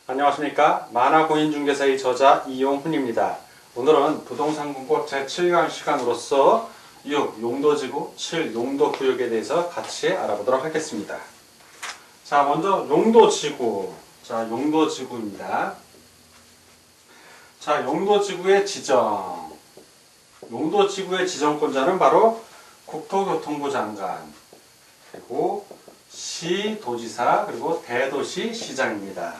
안녕하십니까. 만화공인중개사의 저자 이용훈입니다. 오늘은 부동산 공부 제7강 시간으로서 6. 용도지구, 7. 용도구역에 대해서 같이 알아보도록 하겠습니다. 자, 먼저 용도지구. 자, 용도지구입니다. 자, 용도지구의 지정. 용도지구의 지정권자는 바로 국토교통부 장관, 그리고 시도지사, 그리고 대도시 시장입니다.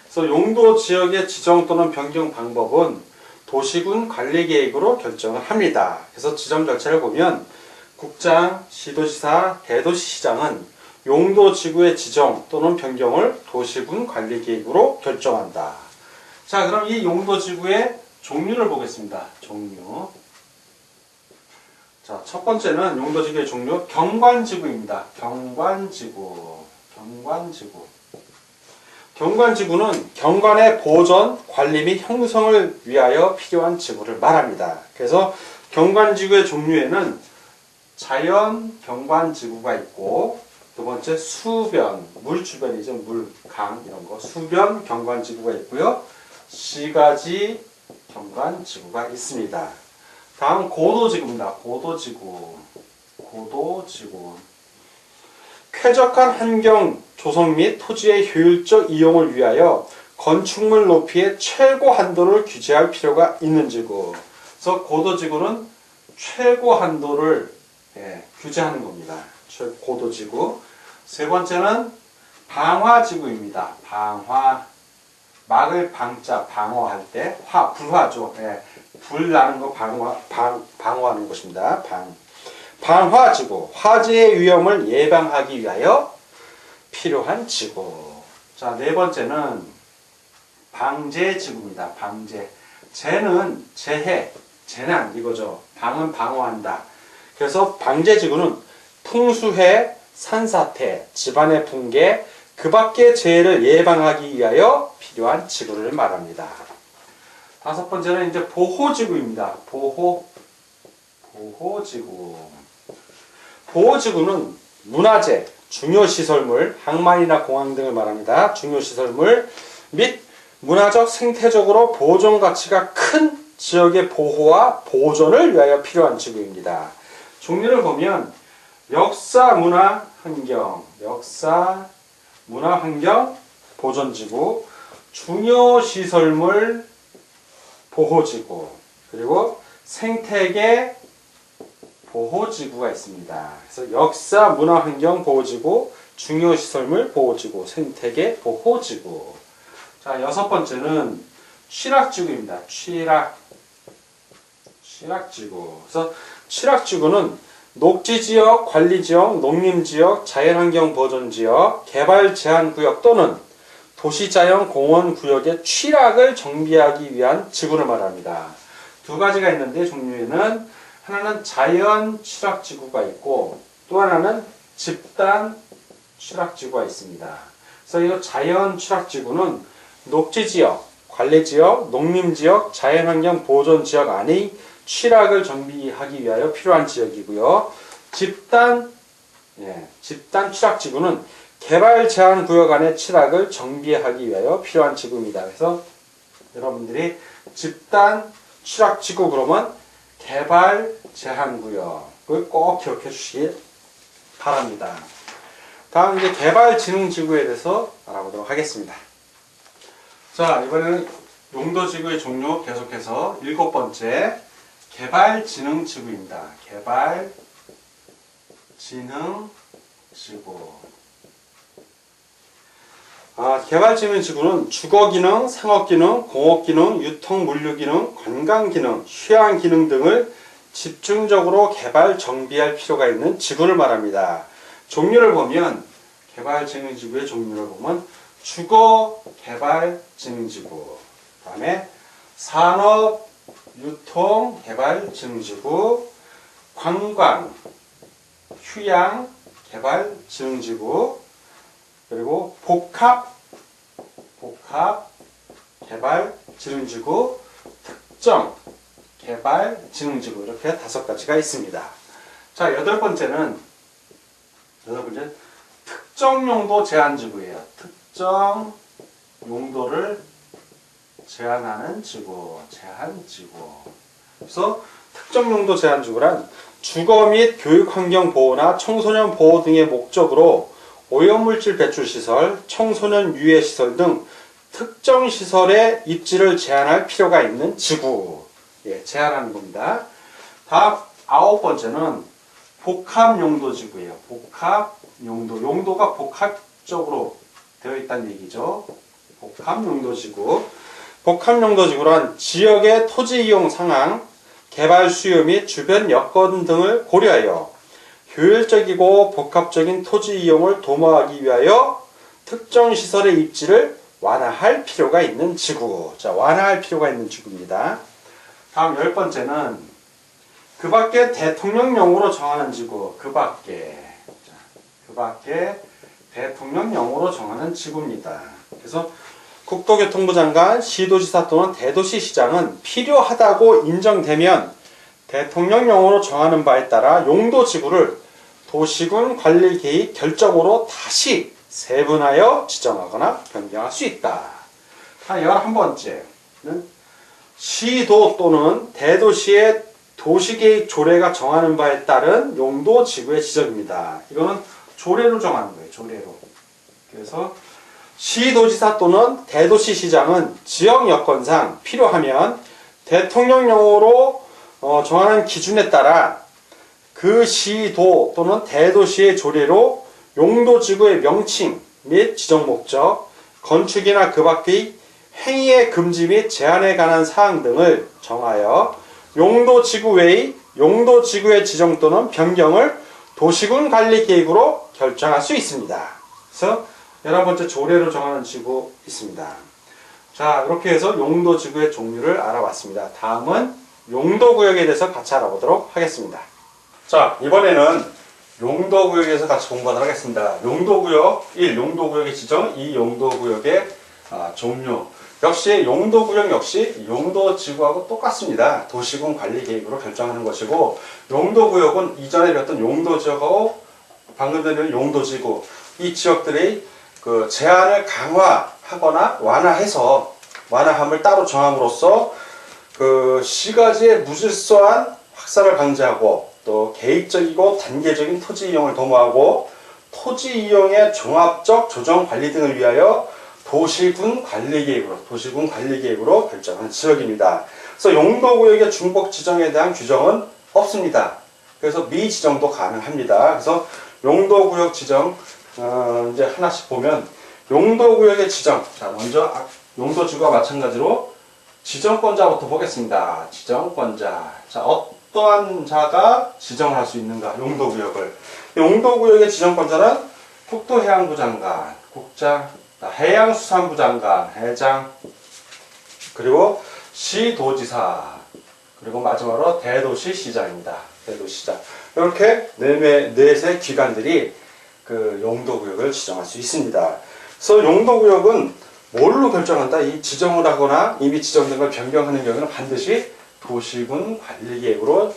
그래서 용도 지역의 지정 또는 변경 방법은 도시군 관리계획으로 결정을 합니다. 그래서 지정 절차를 보면 국장, 시도지사, 대도시시장은 용도지구의 지정 또는 변경을 도시군 관리계획으로 결정한다. 자, 그럼 이 용도지구의 종류를 보겠습니다. 종류. 자, 첫 번째는 용도지구의 종류 경관지구입니다. 경관지구는 경관의 보전, 관리 및 형성을 위하여 필요한 지구를 말합니다. 그래서 경관지구의 종류에는 자연 경관지구가 있고, 두 번째 수변, 물 주변이죠. 물, 강 이런 거. 수변 경관지구가 있고요. 시가지 경관지구가 있습니다. 다음 고도지구입니다. 고도지구. 쾌적한 환경 조성 및 토지의 효율적 이용을 위하여 건축물 높이의 최고 한도를 규제할 필요가 있는 지구. 그래서 고도지구는 최고 한도를 규제하는 겁니다. 고도지구. 세 번째는 방화지구입니다. 막을 방자, 방어할 때, 불화죠. 불 나는 거 방어하는 것입니다. 방화지구, 화재의 위험을 예방하기 위하여 필요한 지구. 자, 네 번째는 방제지구입니다. 재는 재난 이거죠. 방은 방어한다. 그래서 방제지구는 풍수해, 산사태, 집안의 붕괴, 그 밖의 재해를 예방하기 위하여 필요한 지구를 말합니다. 다섯 번째는 이제 보호지구입니다. 보호지구는 문화재, 중요시설물, 항만이나 공항 등을 말합니다. 중요시설물 및 문화적, 생태적으로 보존 가치가 큰 지역의 보호와 보존을 위하여 필요한 지구입니다. 종류를 보면 역사, 문화, 환경, 보존지구, 중요시설물, 보호지구, 그리고 생태계 보호지구가 있습니다. 그래서 역사, 문화, 환경, 보호지구, 중요시설물, 보호지구, 생태계 보호지구. 자, 여섯 번째는 취락지구입니다. 취락지구. 그래서 취락지구는 녹지지역, 관리지역, 농림지역, 자연환경 보존지역, 개발제한구역 또는 도시자연 공원구역의 취락을 정비하기 위한 지구를 말합니다. 두 가지가 있는데 종류에는 하나는 자연 취락지구가 있고 또 하나는 집단 취락지구가 있습니다. 그래서 이 자연 취락지구는 녹지지역, 관리지역, 농림지역, 자연환경 보존지역 안의 취락을 정비하기 위하여 필요한 지역이고요. 집단 취락지구는 개발 제한 구역 안의 취락을 정비하기 위하여 필요한 지구입니다. 그래서 여러분들이 집단 취락지구 그러면 개발 제한 구역을 꼭 기억해 주시기 바랍니다. 다음 이제 개발진흥지구에 대해서 알아보도록 하겠습니다. 자, 이번에는 용도지구의 종류 계속해서 일곱 번째 개발진흥지구입니다. 개발진흥지구는 주거기능, 상업기능, 공업기능, 유통, 물류기능, 관광기능, 휴양기능 등을 집중적으로 개발, 정비할 필요가 있는 지구를 말합니다. 종류를 보면 개발진흥지구의 종류를 보면 주거 개발진흥지구, 그 다음에 산업 유통 개발진흥지구, 관광 휴양 개발진흥지구, 그리고 복합 개발진흥지구, 특정 개발진흥지구 이렇게 다섯 가지가 있습니다. 자, 여덟 번째는 특정 용도 제한지구예요. 특정 용도를 제한하는 지구, 제한지구. 그래서 특정 용도 제한지구란 주거 및 교육환경 보호나 청소년 보호 등의 목적으로 오염물질 배출 시설, 청소년 유해 시설 등 특정 시설의 입지를 제한할 필요가 있는 지구. 예, 제한하는 겁니다. 다음 9번째는 복합용도지구예요. 복합용도. 용도가 복합적으로 되어 있다는 얘기죠. 복합용도지구. 복합용도지구란 지역의 토지 이용 상황, 개발 수요 및 주변 여건 등을 고려하여 효율적이고 복합적인 토지 이용을 도모하기 위하여 특정 시설의 입지를 완화할 필요가 있는 지구. 자, 완화할 필요가 있는 지구입니다. 다음 10번째는 그 밖에 대통령령으로 정하는 지구. 그 밖에 대통령령으로 정하는 지구입니다. 그래서 국토교통부 장관, 시도지사 또는 대도시시장은 필요하다고 인정되면 대통령령으로 정하는 바에 따라 용도지구를 도시군 관리계획 결정으로 다시 세분하여 지정하거나 변경할 수 있다. 11번째는 시도 또는 대도시의 도시계획 조례가 정하는 바에 따른 용도지구의 지정입니다. 이거는 조례로 정하는 거예요. 조례로. 그래서 시도지사 또는 대도시시장은 지역 여건상 필요하면 대통령령으로 정하는 기준에 따라 그 시도 또는 대도시의 조례로 용도지구의 명칭 및 지정 목적, 건축이나 그 밖의 행위의 금지 및 제한에 관한 사항 등을 정하여 용도지구 외의 용도지구의 지정 또는 변경을 도시군 관리계획으로 결정할 수 있습니다. 그래서 11번째 조례로 정하는 지구 있습니다. 자, 이렇게 해서 용도지구의 종류를 알아봤습니다. 다음은 용도구역에 대해서 같이 알아보도록 하겠습니다. 자, 이번에는 용도구역에서 같이 공부하도록 하겠습니다. 용도구역 1. 용도구역의 지정 2. 용도구역의 종류. 역시 용도구역 역시 용도지구하고 똑같습니다. 도시군 관리계획으로 결정하는 것이고, 용도구역은 이전에 배웠던 용도지역하고 방금 전에 용도지구, 이 지역들의 그 제한을 강화하거나 완화함을 따로 정함으로써 그 시가지의 무질서한 확산을 방지하고 또 계획적이고 단계적인 토지 이용을 도모하고 토지 이용의 종합적 조정 관리 등을 위하여 도시군 관리계획으로 결정한 지역입니다. 그래서 용도구역의 중복 지정에 대한 규정은 없습니다. 그래서 미지정도 가능합니다. 그래서 용도구역 지정 이제 하나씩 보면 용도구역의 지정. 자, 먼저 용도지구와 마찬가지로 지정권자부터 보겠습니다. 지정권자. 자, 어떠한 자가 지정을 할 수 있는가? 용도구역을. 용도구역의 지정권자는 국토해양부 장관, 국장, 해양수산부 장관, 해장, 그리고 시도지사, 그리고 마지막으로 대도시시장입니다. 대도시시장. 이렇게 넷의 기관들이 그 용도구역을 지정할 수 있습니다. 그래서 용도구역은 뭘로 결정한다? 이 지정을 하거나 이미 지정된 걸 변경하는 경우는 반드시 도시군 관리계획으로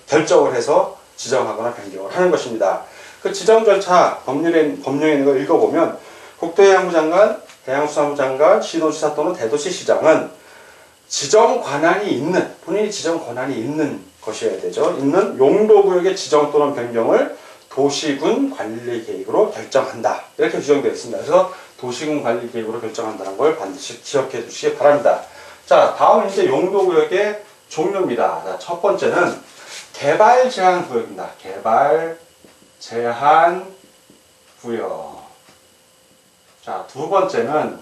결정을 해서 지정하거나 변경을 하는 것입니다. 그 지정 절차 법령에 있는 걸 읽어보면 국토해양부 장관, 해양수산부 장관, 시도지사 또는 대도시시장은 지정 권한이 있는, 본인이 지정 권한이 있는 것이어야 되죠. 있는 용도구역의 지정 또는 변경을 도시군 관리계획으로 결정한다. 이렇게 규정되어 있습니다. 그래서 도시군 관리계획으로 결정한다는 걸 반드시 기억해 두시기 바랍니다. 자, 다음은 이제 용도구역의 종류입니다. 자, 첫 번째는 개발 제한 구역입니다. 개발 제한 구역. 자, 두 번째는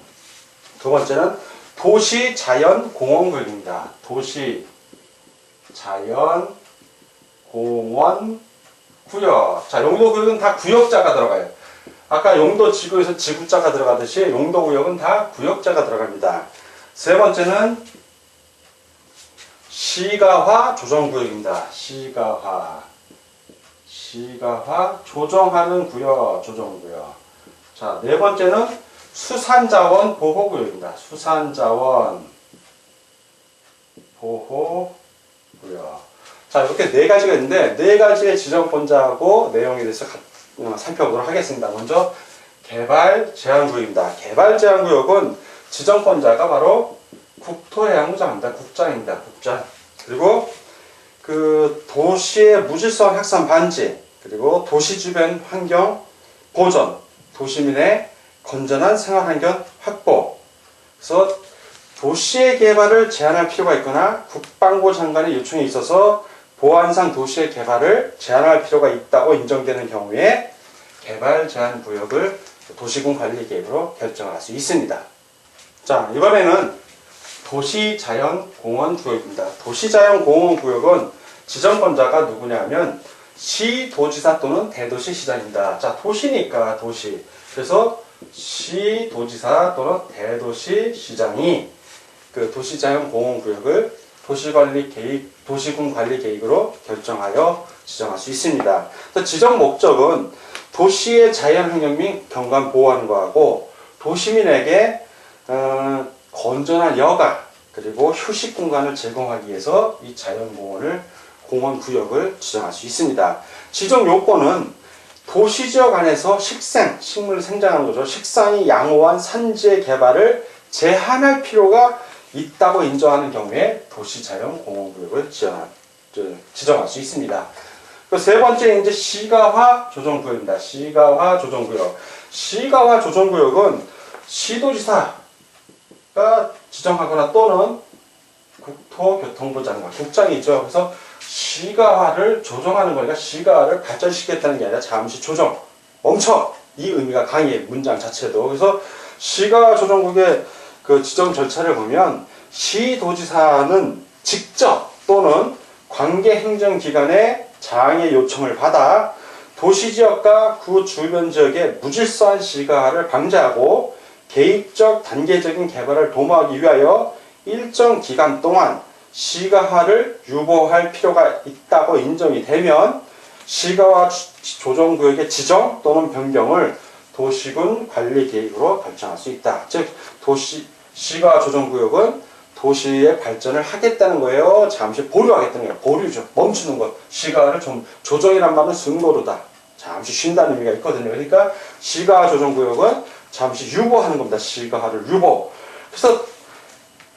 도시 자연 공원 구역입니다. 도시 자연 공원 구역. 자, 용도구역은 다 구역자가 들어가요. 아까 용도지구에서 지구자가 들어가듯이 용도구역은 다 구역자가 들어갑니다. 세 번째는 시가화 조정구역입니다. 시가화 조정하는 구역, 조정구역. 자, 네 번째는 수산자원 보호구역입니다. 수산자원 보호구역. 자, 이렇게 네 가지가 있는데 네 가지의 지정권자하고 내용에 대해서 살펴보도록 하겠습니다. 먼저 개발제한구역입니다. 개발제한구역은 지정권자가 바로 국토해양부장입니다. 국장입니다. 국장. 그리고 그 도시의 무질서한 확산 방지, 그리고 도시 주변 환경 보전, 도시민의 건전한 생활환경 확보. 그래서 도시의 개발을 제한할 필요가 있거나 국방부 장관의 요청이 있어서 보안상 도시의 개발을 제한할 필요가 있다고 인정되는 경우에 개발 제한 구역을 도시군 관리 계획으로 결정할 수 있습니다. 자, 이번에는 도시자연공원 구역입니다. 도시자연공원 구역은 지정권자가 누구냐 하면 시도지사 또는 대도시시장입니다. 자, 도시니까 도시. 그래서 시도지사 또는 대도시시장이 그 도시자연공원 구역을 도시군 관리 계획으로 결정하여 지정할 수 있습니다. 그래서 지정 목적은 도시의 자연환경 및 경관 보호하는 거하고 도시민에게 건전한 여가 그리고 휴식 공간을 제공하기 위해서 이 공원 구역을 지정할 수 있습니다. 지정 요건은 도시지역 안에서 식물 생장하는 거죠. 식상이 양호한 산지의 개발을 제한할 필요가 있다고 인정하는 경우에 도시자연공원구역을 지정할 수 있습니다. 세 번째 이제 시가화 조정구역입니다. 시가화 조정구역. 시가화 조정구역은 시도지사가 지정하거나 또는 국토교통부 장관, 국장이죠. 그래서 시가화를 조정하는 거니까 시가화를 발전시키겠다는 게 아니라 잠시 조정, 멈춰! 이 의미가 강해, 문장 자체도. 그래서 시가화 조정구역의 그 지정 절차를 보면 시도지사는 직접 또는 관계 행정기관의 장의 요청을 받아 도시지역과 그 주변 지역의 무질서한 시가화를 방지하고 계획적 단계적인 개발을 도모하기 위하여 일정 기간 동안 시가화를 유보할 필요가 있다고 인정이 되면 시가화 조정구역의 지정 또는 변경을 도시군 관리 계획으로 결정할 수 있다. 즉 시가화 조정구역은 도시의 발전을 하겠다는 거예요. 잠시 보류하겠다는 거예요. 보류죠. 멈추는 것. 시가화를 좀 조정이란 말은 승고로다. 잠시 쉰다는 의미가 있거든요. 그러니까 시가화 조정구역은 잠시 유보하는 겁니다. 시가화를 유보. 그래서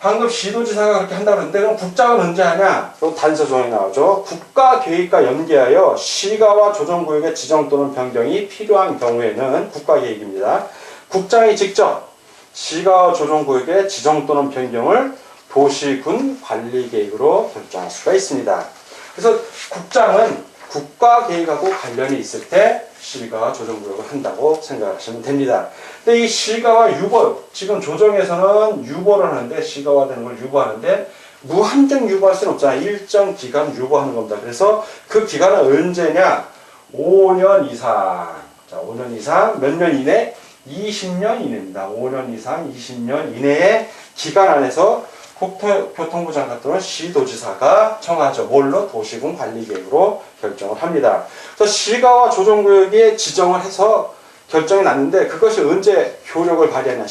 방금 시도지사가 그렇게 한다고 했는데 그럼 국장은 언제 하냐? 또 단서조항이 나오죠. 국가계획과 연계하여 시가화 조정구역의 지정 또는 변경이 필요한 경우에는 국가계획입니다. 국장이 직접 시가화 조정구역의 지정 또는 변경을 도시군 관리계획으로 결정할 수가 있습니다. 그래서 국장은 국가계획하고 관련이 있을 때 시가화 조정구역을 한다고 생각하시면 됩니다. 근데 이 시가화 유보, 지금 조정에서는 유보를 하는데 시가화되는 걸 유보하는데 무한정 유보할 수는 없잖아요. 일정 기간 유보하는 겁니다. 그래서 그 기간은 언제냐? 5년 이상. 자, 5년 이상 몇 년 이내? 20년 이내입니다. 5년 이상 20년 이내의 기간 안에서 국토교통부 장관 또는 시도지사가 정하죠. 뭘로? 도시군 관리계획으로 결정을 합니다. 그래서 시가화 조정구역에 지정을 해서 결정이 났는데 그것이 언제 효력을 발휘하냐?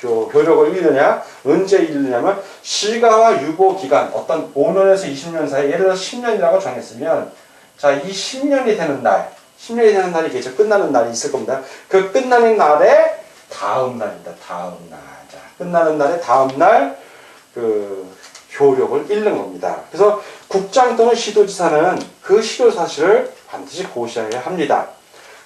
효력을 잃느냐? 언제 잃느냐면 시가화 유보 기간 어떤 5년에서 20년 사이 예를 들어서 10년이라고 정했으면 자, 이 10년이 되는 날 10년이 되는 날이 계속 끝나는 날이 있을 겁니다. 그 끝나는 날에 다음 날입니다. 다음 날. 자, 끝나는 날에 다음 날 그 효력을 잃는 겁니다. 그래서 국장 또는 시도지사는 그 실효 사실을 반드시 고시해야 합니다.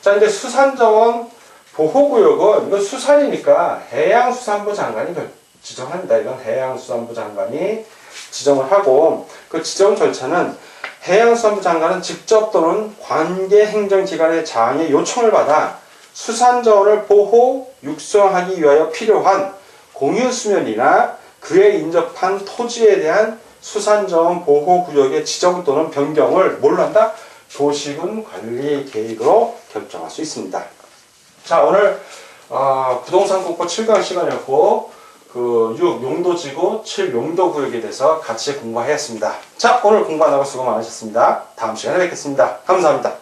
자, 이제 수산정원 보호구역은 이건 수산이니까 해양수산부 장관이 지정합니다. 이건 해양수산부 장관이 지정을 하고 그 지정 절차는 해양수산부 장관은 직접 또는 관계 행정기관의 장의 요청을 받아 수산자원을 보호, 육성하기 위하여 필요한 공유수면이나 그에 인접한 토지에 대한 수산자원 보호구역의 지정 또는 변경을 뭘로 한다? 도시군 관리 계획으로 결정할 수 있습니다. 자, 오늘 부동산 국보 7강 시간이었고 그 6 용도지구 7 용도구역에 대해서 같이 공부하였습니다. 자, 오늘 공부하느라고 수고 많으셨습니다. 다음 시간에 뵙겠습니다. 감사합니다.